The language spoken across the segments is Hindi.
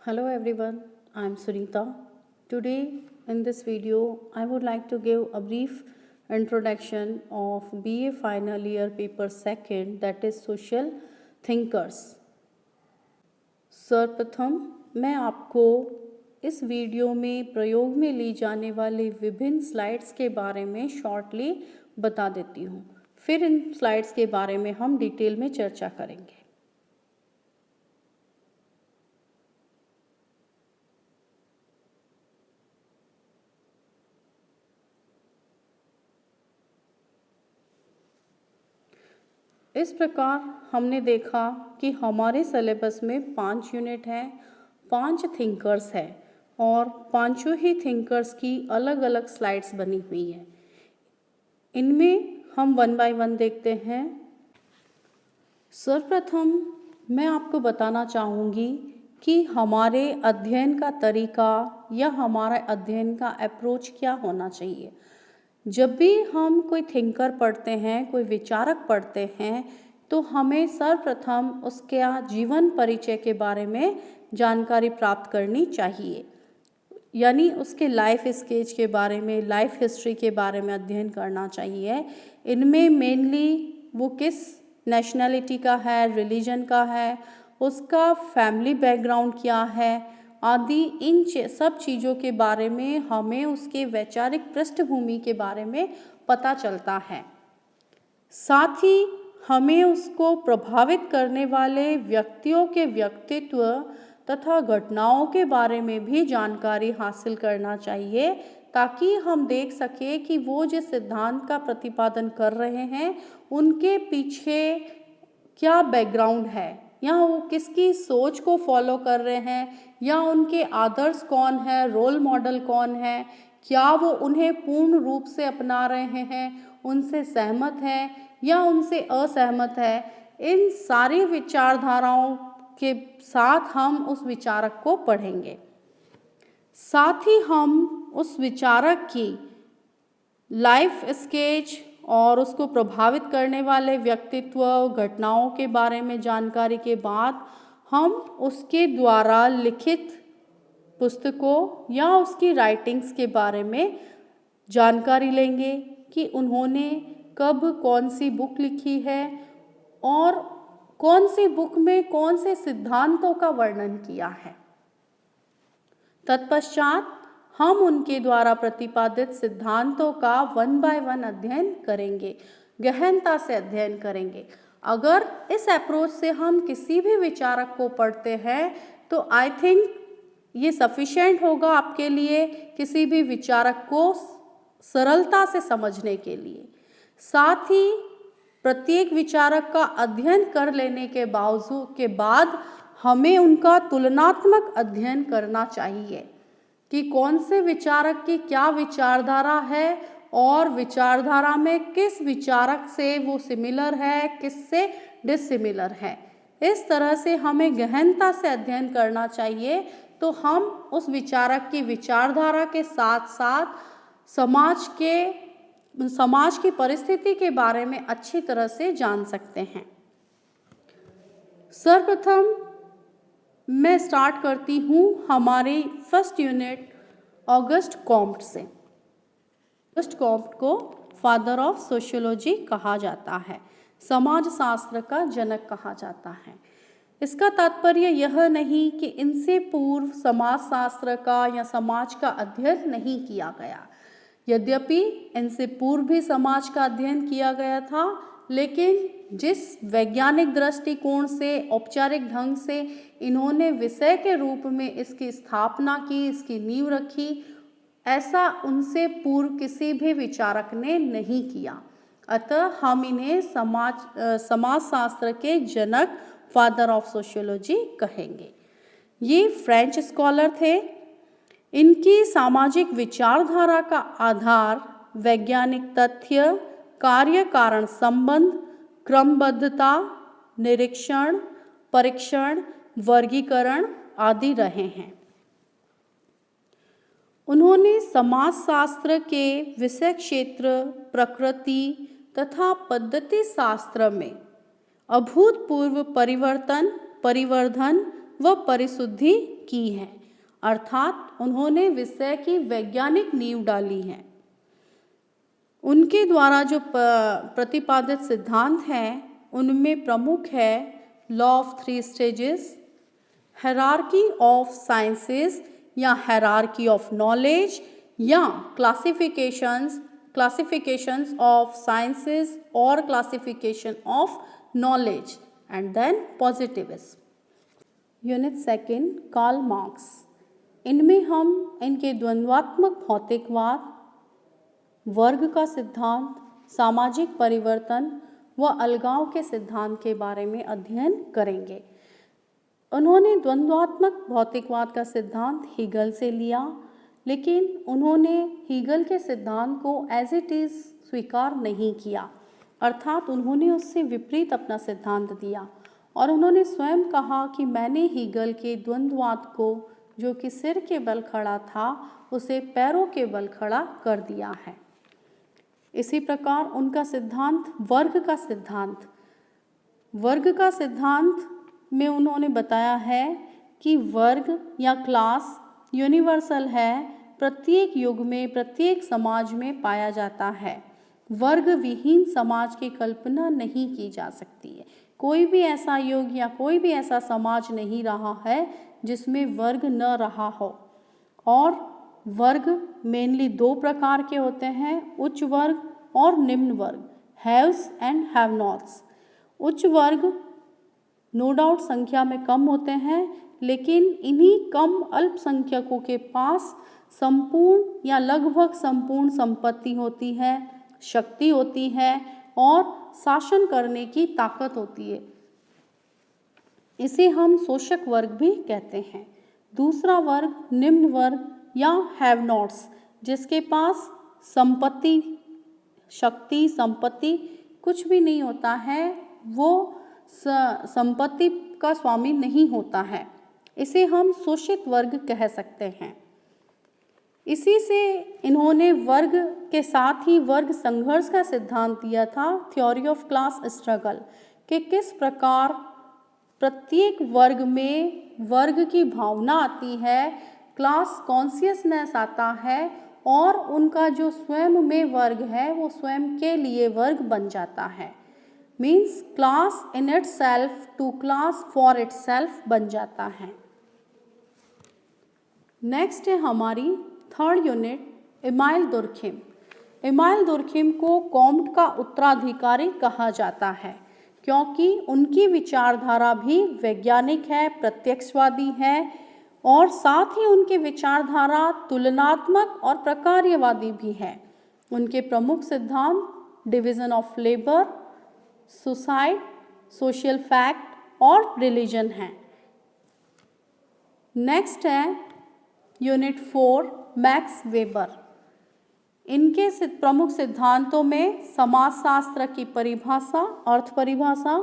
Hello everyone, I am Sunita. Today in this video I would like to give a brief introduction of BA final year paper second, that is social thinkers. सर्वप्रथम मैं आपको इस वीडियो में प्रयोग में ली जाने वाले विभिन्न स्लाइड्स के बारे में शॉर्टली बता देती हूँ। फिर इन स्लाइड्स के बारे में हम डिटेल में चर्चा करेंगे। इस प्रकार हमने देखा कि हमारे सिलेबस में 5 यूनिट हैं, 5 थिंकर्स हैं और पांचों ही थिंकर्स की अलग अलग स्लाइड्स बनी हुई हैं। इनमें हम वन बाय वन देखते हैं। सर्वप्रथम मैं आपको बताना चाहूँगी कि हमारे अध्ययन का तरीका या हमारा अध्ययन का अप्रोच क्या होना चाहिए। जब भी हम कोई थिंकर पढ़ते हैं, कोई विचारक पढ़ते हैं, तो हमें सर्वप्रथम उसके जीवन परिचय के बारे में जानकारी प्राप्त करनी चाहिए, यानी उसके लाइफ स्केच के बारे में, लाइफ हिस्ट्री के बारे में अध्ययन करना चाहिए। इनमें मेनली वो किस नेशनैलिटी का है, रिलीजन का है, उसका फैमिली बैकग्राउंड क्या है आदि, इन सब चीज़ों के बारे में हमें उसके वैचारिक पृष्ठभूमि के बारे में पता चलता है। साथ ही हमें उसको प्रभावित करने वाले व्यक्तियों के व्यक्तित्व तथा घटनाओं के बारे में भी जानकारी हासिल करना चाहिए, ताकि हम देख सकें कि वो जिस सिद्धांत का प्रतिपादन कर रहे हैं उनके पीछे क्या बैकग्राउंड है, या वो किसकी सोच को फॉलो कर रहे हैं, या उनके आदर्श कौन है, रोल मॉडल कौन है, क्या वो उन्हें पूर्ण रूप से अपना रहे हैं, उनसे सहमत हैं या उनसे असहमत है। इन सारी विचारधाराओं के साथ हम उस विचारक को पढ़ेंगे। साथ ही हम उस विचारक की लाइफ स्केच और उसको प्रभावित करने वाले व्यक्तित्व घटनाओं के बारे में जानकारी के बाद हम उसके द्वारा लिखित पुस्तकों या उसकी राइटिंग्स के बारे में जानकारी लेंगे कि उन्होंने कब कौन सी बुक लिखी है और कौन सी बुक में कौन से सिद्धांतों का वर्णन किया है। तत्पश्चात हम उनके द्वारा प्रतिपादित सिद्धांतों का वन बाय वन अध्ययन करेंगे, गहनता से अध्ययन करेंगे। अगर इस अप्रोच से हम किसी भी विचारक को पढ़ते हैं तो आई थिंक ये सफिशिएंट होगा आपके लिए किसी भी विचारक को सरलता से समझने के लिए। साथ ही प्रत्येक विचारक का अध्ययन कर लेने के बाद हमें उनका तुलनात्मक अध्ययन करना चाहिए कि कौन से विचारक की क्या विचारधारा है और विचारधारा में किस विचारक से वो सिमिलर है, किससे डिसिमिलर है। इस तरह से हमें गहनता से अध्ययन करना चाहिए, तो हम उस विचारक की विचारधारा के साथ साथ समाज की परिस्थिति के बारे में अच्छी तरह से जान सकते हैं। सर्वप्रथम मैं स्टार्ट करती हूँ हमारी फर्स्ट यूनिट ऑगस्ट कॉम्ट से। ऑगस्ट कॉम्ट को फादर ऑफ सोशियोलॉजी कहा जाता है, समाज शास्त्र का जनक कहा जाता है। इसका तात्पर्य यह नहीं कि इनसे पूर्व समाज शास्त्र का या समाज का अध्ययन नहीं किया गया। यद्यपि इनसे पूर्व भी समाज का अध्ययन किया गया था, लेकिन जिस वैज्ञानिक दृष्टिकोण से, औपचारिक ढंग से इन्होंने विषय के रूप में इसकी स्थापना की, इसकी नींव रखी, ऐसा उनसे पूर्व किसी भी विचारक ने नहीं किया। अतः हम इन्हें समाजशास्त्र के जनक, फादर ऑफ सोशियोलॉजी कहेंगे। ये फ्रेंच स्कॉलर थे। इनकी सामाजिक विचारधारा का आधार वैज्ञानिक तथ्य, कार्य कारण संबंध, क्रमबद्धता, निरीक्षण, परीक्षण, वर्गीकरण आदि रहे हैं। उन्होंने समाजशास्त्र के विषय क्षेत्र, प्रकृति तथा पद्धति शास्त्र में अभूतपूर्व परिवर्तन, परिवर्धन व परिशुद्धि की है, अर्थात उन्होंने विषय की वैज्ञानिक नींव डाली है। उनके द्वारा जो प्रतिपादित सिद्धांत हैं उनमें प्रमुख है law of 3 stages, hierarchy of sciences या हायरार्की ऑफ नॉलेज, या क्लासिफिकेशंस ऑफ साइंसेस और classification of knowledge, and then positivism. Unit 2 Karl Marx. इनमें हम इनके द्वंद्वात्मक भौतिकवाद, वर्ग का सिद्धांत, सामाजिक परिवर्तन व अलगाव के सिद्धांत के बारे में अध्ययन करेंगे। उन्होंने द्वंद्वात्मक भौतिकवाद का सिद्धांत हीगल से लिया, लेकिन उन्होंने हीगल के सिद्धांत को एज इट इज़ स्वीकार नहीं किया, अर्थात उन्होंने उससे विपरीत अपना सिद्धांत दिया और उन्होंने स्वयं कहा कि मैंने हीगल के द्वंद्ववाद को, जो कि सिर के बल खड़ा था, उसे पैरों के बल खड़ा कर दिया है। इसी प्रकार उनका सिद्धांत वर्ग का सिद्धांत में उन्होंने बताया है कि वर्ग या क्लास यूनिवर्सल है, प्रत्येक युग में प्रत्येक समाज में पाया जाता है। वर्ग विहीन समाज की कल्पना नहीं की जा सकती है। कोई भी ऐसा युग या कोई भी ऐसा समाज नहीं रहा है जिसमें वर्ग न रहा हो। और वर्ग मेनली 2 प्रकार के होते हैं, उच्च वर्ग और निम्न वर्ग, हैव्स एंड हैव नॉट्स। उच्च वर्ग नो डाउट संख्या में कम होते हैं, लेकिन इन्हीं कम अल्पसंख्यकों के पास संपूर्ण या लगभग संपूर्ण संपत्ति होती है, शक्ति होती है और शासन करने की ताकत होती है। इसे हम शोषक वर्ग भी कहते हैं। दूसरा वर्ग निम्न वर्ग या हैव नॉट्स, जिसके पास संपत्ति कुछ भी नहीं होता है, वो संपत्ति का स्वामी नहीं होता है। इसे हम शोषित वर्ग कह सकते हैं। इसी से इन्होंने वर्ग के साथ ही वर्ग संघर्ष का सिद्धांत दिया था, थ्योरी ऑफ क्लास स्ट्रगल, कि किस प्रकार प्रत्येक वर्ग में वर्ग की भावना आती है, क्लास कॉन्शियसनेस आता है और उनका जो स्वयं में वर्ग है वो स्वयं के लिए वर्ग बन जाता है। Means class in itself to class for itself बन जाता है। नेक्स्ट है हमारी 3rd unit, Emile Durkheim. Emile Durkheim को कॉम्ट का उत्तराधिकारी कहा जाता है, क्योंकि उनकी विचारधारा भी वैज्ञानिक है, प्रत्यक्षवादी है और साथ ही उनकी विचारधारा तुलनात्मक और प्रकार्यवादी भी है। उनके प्रमुख सिद्धांत division of labour, suicide, social fact और रिलीजन है। नेक्स्ट है यूनिट 4, मैक्स वेबर। इनके प्रमुख सिद्धांतों में समाजशास्त्र की परिभाषा, अर्थ परिभाषा,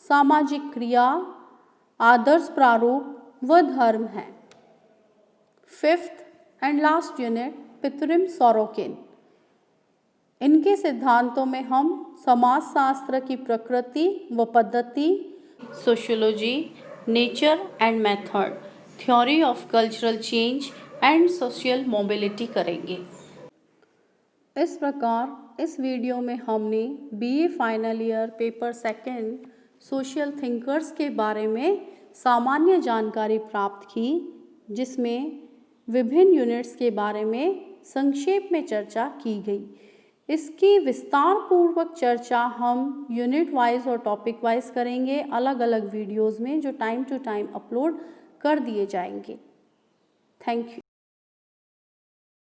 सामाजिक क्रिया, आदर्श प्रारूप व धर्म है। 5th and last unit, Pitirim Sorokin. इनके सिद्धांतों में हम समाजशास्त्र की प्रकृति व पद्धति, sociology, nature and method, theory of cultural change and social mobility करेंगे। इस प्रकार इस वीडियो में हमने BA final year paper 2 social thinkers के बारे में सामान्य जानकारी प्राप्त की, जिसमें विभिन्न यूनिट्स के बारे में संक्षेप में चर्चा की गई। इसकी विस्तार पूर्वक चर्चा हम यूनिट वाइज और टॉपिक वाइज करेंगे अलग अलग वीडियोज़ में, जो टाइम टू टाइम अपलोड कर दिए जाएंगे। Thank you.